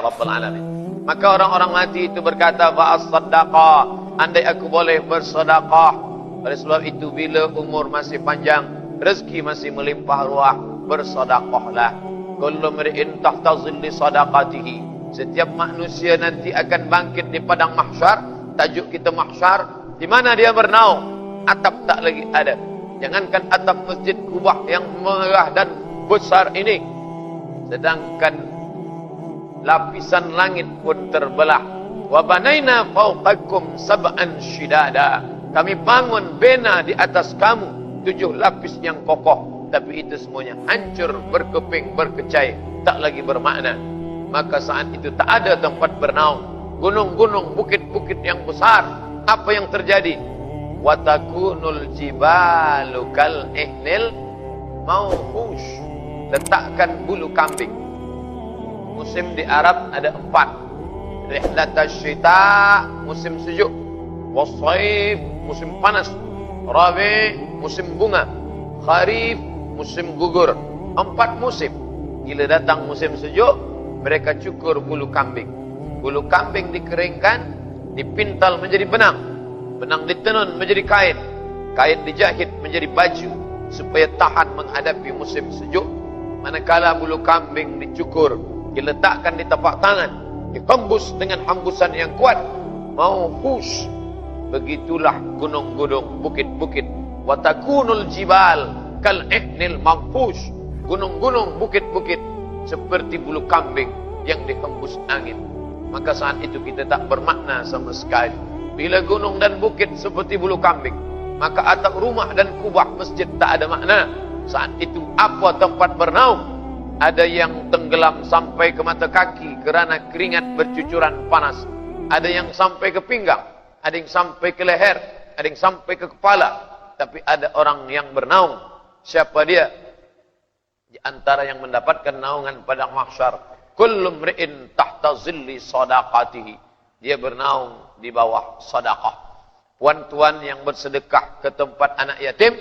Rabbul Alamin. Maka orang-orang mati itu berkata, fa'as-saddaqa, andai aku boleh bersedekah. Oleh sebab itu, bila umur masih panjang, rezeki masih melimpah ruah, bersedekahlah. Kullu mri'in tahta zilli sadaqatihi. Setiap manusia nanti akan bangkit di padang mahsyar. Tajuk kita mahsyar, di mana dia bernaung. Atap tak lagi ada. Jangankan atap masjid Kubah yang megah dan besar ini, sedangkan lapisan langit pun terbelah. Wa banaina fawqakum sab'an shidada. Kami bangun bena di atas kamu 7 lapis yang kokoh, tapi itu semuanya hancur, berkeping, berkecai, tak lagi bermakna. Maka saat itu tak ada tempat bernaung. Gunung-gunung, bukit-bukit yang besar, apa yang terjadi? Wa takunul jibalu kal ihnil mawhush. Letakkan bulu kambing. Musim di Arab ada 4. Rihlatash syita, musim sejuk. Wassaif, musim panas. Rabi, musim bunga. Kharif, musim gugur. 4 musim. Bila datang musim sejuk, mereka cukur bulu kambing. Bulu kambing dikeringkan, dipintal menjadi benang. Benang ditenun menjadi kain. Kain dijahit menjadi baju supaya tahan menghadapi musim sejuk. Manakala bulu kambing dicukur, diletakkan di tapak tangan, dihembus dengan hembusan yang kuat, mau hus. Begitulah gunung-gunung, bukit-bukit. Wa takunul jibal kal ihnil manfush. Gunung-gunung, bukit-bukit seperti bulu kambing yang dihembus angin. Maka saat itu kita tak bermakna sama sekali. Bila gunung dan bukit seperti bulu kambing, maka atap rumah dan kubah masjid tak ada makna. Saat itu apa tempat bernaung? Ada yang tenggelam sampai ke mata kaki kerana keringat bercucuran panas. Ada yang sampai ke pinggang, ada yang sampai ke leher, ada yang sampai ke kepala. Tapi ada orang yang bernaung. Siapa dia? Di antara yang mendapatkan naungan padang mahsyar, kullu mri'in tahta zilli sadaqatihi. Dia bernaung di bawah sedekah. Puan-tuan yang bersedekah ke tempat anak yatim,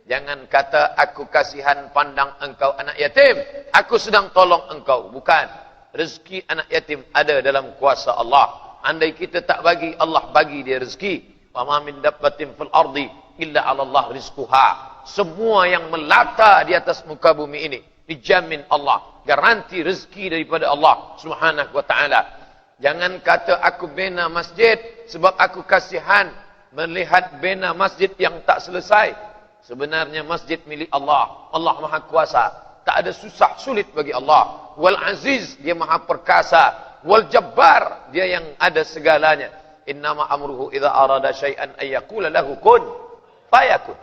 jangan kata aku kasihan pandang engkau anak yatim, aku sedang tolong engkau. Bukan. Rezeki anak yatim ada dalam kuasa Allah. Andai kita tak bagi, Allah bagi dia rezeki. Wa ma min dabbatin fil ardi illa 'ala Allah rizquha. Semua yang melata di atas muka bumi ini dijamin Allah, garanti rezeki daripada Allah Subhanahu wa taala. Jangan kata aku bina masjid sebab aku kasihan melihat bina masjid yang tak selesai. Sebenarnya masjid milik Allah. Allah Maha Kuasa. Tak ada susah sulit bagi Allah. Wal Aziz, dia Maha Perkasa. Wal Jabbar, dia yang ada segalanya. Innama amruhu idza arada syai'an ay yaqula lahu kun fayakun.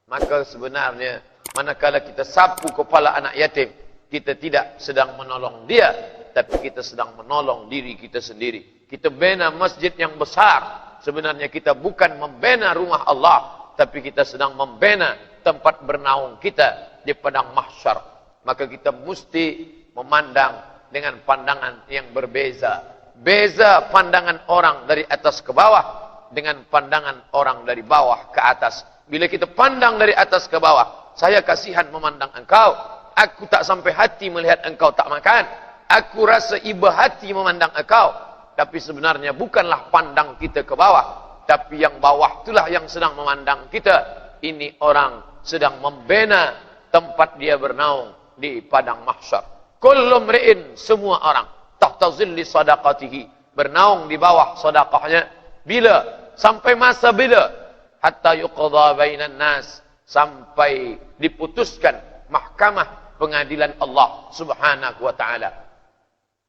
Maka sebenarnya manakala kita sapu kepala anak yatim, kita tidak sedang menolong dia, tapi kita sedang menolong diri kita sendiri. Kita bina masjid yang besar, sebenarnya kita bukan membina rumah Allah, tapi kita sedang membina tempat bernaung kita di padang mahsyar. Maka kita mesti memandang dengan pandangan yang berbeza. Beza pandangan orang dari atas ke bawah dengan pandangan orang dari bawah ke atas. Bila kita pandang dari atas ke bawah, saya kasihan memandang engkau. Aku tak sampai hati melihat engkau tak makan. Aku rasa iba hati memandang engkau. Tapi sebenarnya bukanlah pandang kita ke bawah, tapi yang bawah itulah yang sedang memandang kita. Ini orang sedang membina tempat dia bernaung di padang mahsyar. Kullu mri'in, semua orang, tahta zilli sadaqatihi, bernaung di bawah sedekahnya. Bila? Sampai masa bila? Hatta yuqadha bainan nas, sampai diputuskan mahkamah pengadilan Allah Subhanahu wa taala.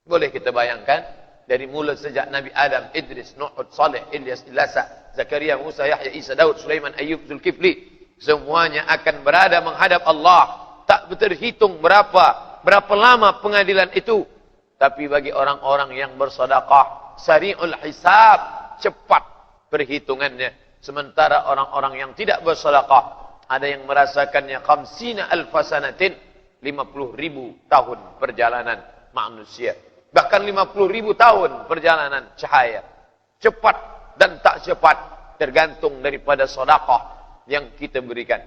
Boleh kita bayangkan dari mula sejak Nabi Adam, Idris, Nuh, Saleh, Ilyas, Ilasa, Zakaria, Musa, Yahya, Isa, Daud, Sulaiman, Ayyub, Zulkifli, semuanya akan berada menghadap Allah. Tak terhitung berapa lama pengadilan itu. Tapi bagi orang-orang yang bersedekah, sari'ul hisab, cepat perhitungannya. Sementara orang-orang yang tidak bersedekah, ada yang merasakannya 50,000 sanatin, 50,000 tahun perjalanan manusia. Bahkan 50,000 tahun perjalanan cahaya. Cepat dan tak cepat tergantung daripada sedekah yang kita berikan.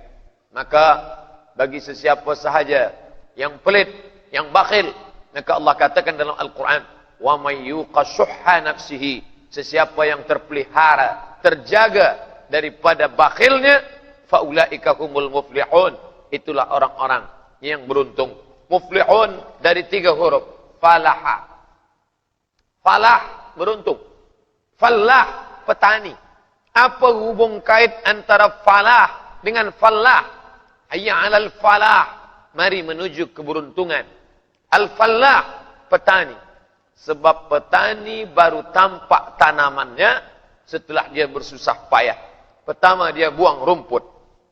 Maka bagi sesiapa sahaja yang pelit, yang bakhil, maka Allah katakan dalam Al-Quran, Wa may yuqa syuhha nafsihi, sesiapa yang terpelihara, terjaga daripada bakhilnya, faulaika humul muflihun, itulah orang-orang yang beruntung. Muflihun dari 3 huruf, falaha. Falah, beruntung. Falah, petani. Apa hubung kait antara falah dengan falah? Hayya 'alal falah, mari menuju keberuntungan. Al-falah, petani. Sebab petani baru tampak tanamannya setelah dia bersusah payah. Pertama dia buang rumput.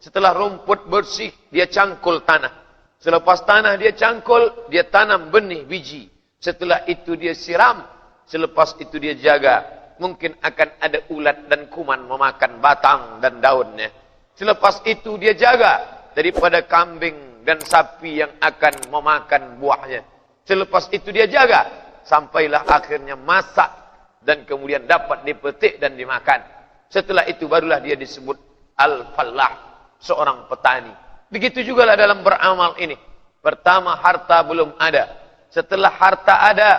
Setelah rumput bersih, dia cangkul tanah. Selepas tanah dia cangkul, dia tanam benih biji. Setelah itu dia siram. Selepas itu dia jaga. Mungkin akan ada ulat dan kuman memakan batang dan daunnya. Selepas itu dia jaga daripada kambing dan sapi yang akan memakan buahnya. Selepas itu dia jaga. Sampailah akhirnya masak dan kemudian dapat dipetik dan dimakan. Setelah itu barulah dia disebut al-fallah, seorang petani. Begitu juga lah dalam beramal ini. Pertama harta belum ada. Setelah harta ada,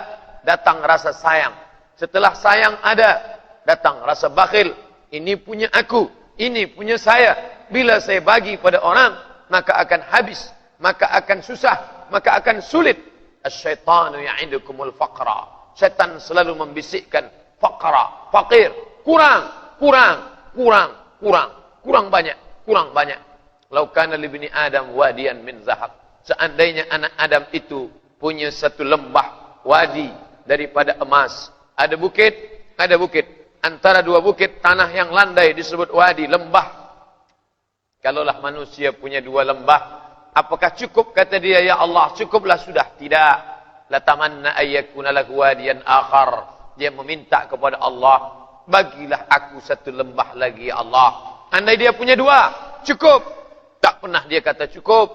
datang rasa sayang. Setelah sayang ada, datang rasa bakhil. Ini punya aku, ini punya saya. Bila saya bagi pada orang, maka akan habis, maka akan susah, maka akan sulit. Asyaitanu ya'idukumul faqra. Setan selalu membisikkan faqra, fakir, kurang banyak. Lau kana li bani Adam wadiyan min zahab. Seandainya anak Adam itu punya satu lembah wadi daripada emas. Ada bukit. Antara 2 bukit tanah yang landai disebut wadi, lembah. Kalaulah manusia punya 2 lembah, apakah cukup kata dia, ya Allah, cukuplah sudah? Tidak. Latamanna ayyakuna lahu wadiyan akhar. Dia meminta kepada Allah, bagilah aku 1 lembah lagi ya Allah. Andai dia punya 2, cukup. Tak pernah dia kata cukup.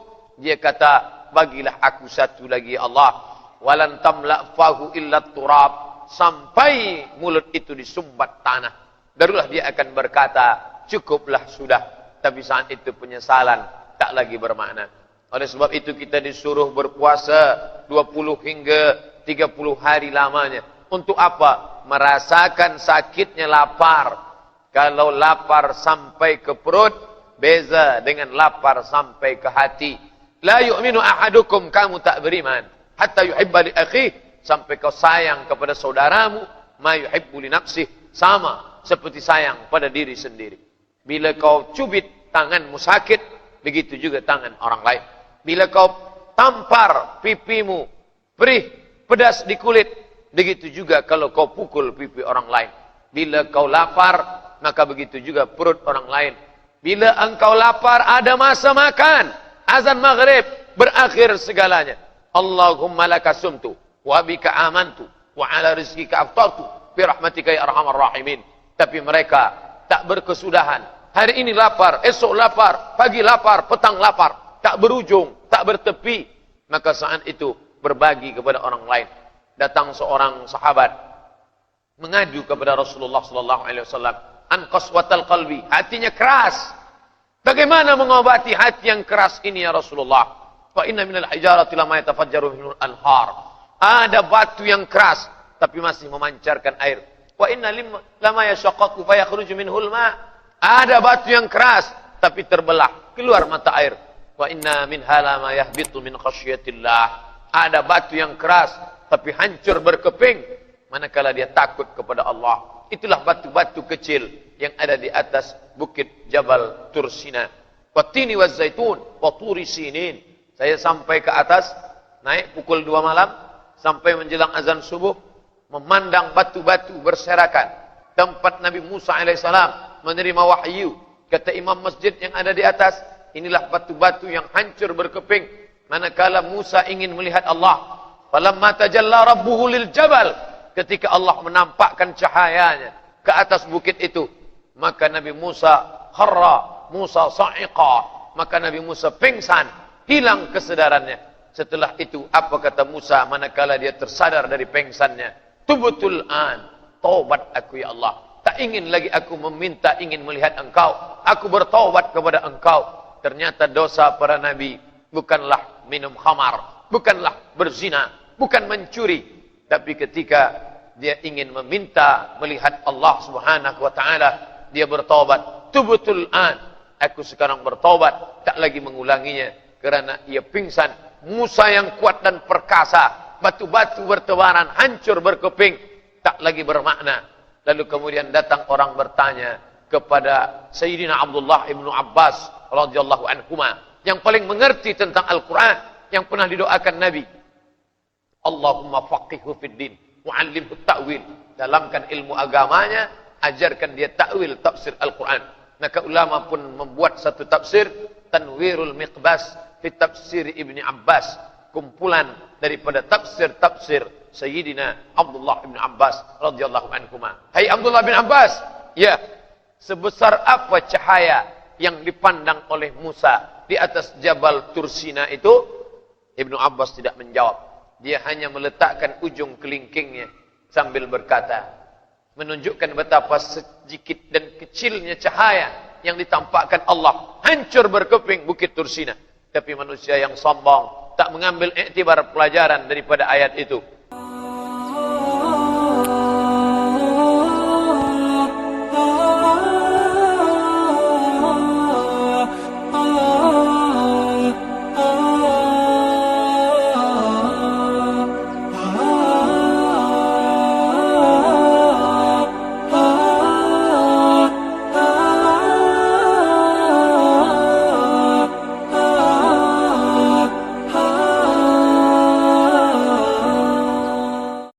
Dia kata, bagilah aku 1 lagi ya Allah. Walan tamla fahu illa turab. Sampai mulut itu disumbat tanah, barulah dia akan berkata, cukuplah sudah. Tapi saat itu penyesalan tak lagi bermakna. Oleh sebab itu kita disuruh berpuasa 20 hingga 30 hari lamanya. Untuk apa? Merasakan sakitnya lapar. Kalau lapar sampai ke perut, beza dengan lapar sampai ke hati. La yu'minu ahadukum, kamu tak beriman hatta yuhibba li akhihi, sampai kau sayang kepada saudaramu ma yuhibbu li nafsihi, sama seperti sayang pada diri sendiri. Bila kau cubit tanganmu sakit, begitu juga tangan orang lain. Bila kau tampar pipimu, perih, pedas di kulit, begitu juga kalau kau pukul pipi orang lain. Bila kau lapar, maka begitu juga perut orang lain. Bila engkau lapar, ada masa makan. Azan maghrib, berakhir segalanya. Allahumma laka sumtu, wa bika amantu, wa ala rizkika aftartu, bi rahmatika ya arhamar rahimin. Tapi mereka tak berkesudahan. Hari ini lapar, esok lapar, pagi lapar, petang lapar. Tak berujung, tak bertepi. Maka saat itu berbagi kepada orang lain. Datang seorang sahabat mengadu kepada Rasulullah sallallahu alaihi wasallam, an qaswatal qalbi, hatinya keras. Bagaimana mengobati hati yang keras ini ya Rasulullah? Fa inna minal hijarati lama yatafajjaru minul anhar. Ada batu yang keras tapi masih memancarkan air. Wa inna lama yashaqqaqu fa yakhruju minhul ma. Ada batu yang keras tapi terbelah, keluar mata air. Wa inna minha lama yahbitu min khasyatillah. Ada batu yang keras tapi hancur berkeping manakala dia takut kepada Allah. Itulah batu-batu kecil yang ada di atas bukit Jabal Tursina. Wattini wazzaitun wa turi sinin. Saya sampai ke atas, naik pukul 2 malam sampai menjelang azan subuh, memandang batu-batu berserakan. Tempat Nabi Musa alaihissalam menerima wahyu. Kata imam masjid yang ada di atas, inilah batu-batu yang hancur berkeping manakala Musa ingin melihat Allah. Falamma tajalla rabbuhu lil jabal, ketika Allah menampakkan cahayanya ke atas bukit itu, maka Nabi Musa kharra Musa sa'iqa, maka Nabi Musa pingsan, hilang kesadarannya. Setelah itu apa kata Musa manakala dia tersadar dari pingsannya? Tubutul an, taubat aku ya Allah. Tak ingin lagi aku meminta ingin melihat engkau. Aku bertaubat kepada engkau. Ternyata dosa para nabi bukanlah minum khamar, bukanlah berzina, bukan mencuri. Tapi ketika dia ingin meminta melihat Allah Subhanahu wa taala, dia bertobat, tubtul an, aku sekarang bertobat, tak lagi mengulanginya karena ia pingsan. Musa yang kuat dan perkasa, batu-batu bertebaran, hancur berkeping, tak lagi bermakna. Lalu kemudian datang orang bertanya kepada Sayyidina Abdullah ibnu Abbas radhiyallahu anhuma, yang paling mengerti tentang Al-Quran, yang pernah didoakan Nabi, Allahumma faqihhu fid din wa'allimhu ta'wil, dalamkan ilmu agamanya, ajarkan dia ta'wil tafsir Al-Quran. Maka ulama pun membuat satu tafsir, Tanwirul Miqbas fi tafsir Ibni Abbas, kumpulan daripada tafsir-tafsir Sayyidina Abdullah bin Abbas radhiyallahu anhuma. Hai Abdullah bin Abbas, ya, sebesar apa cahaya yang dipandang oleh Musa di atas Jabal Tursina itu? Ibnu Abbas tidak menjawab. Dia hanya meletakkan ujung kelingkingnya sambil berkata, menunjukkan betapa sedikit dan kecilnya cahaya yang ditampakkan Allah. Hancur berkeping Bukit Tursina. Tapi manusia yang sombong tak mengambil iktibar pelajaran daripada ayat itu.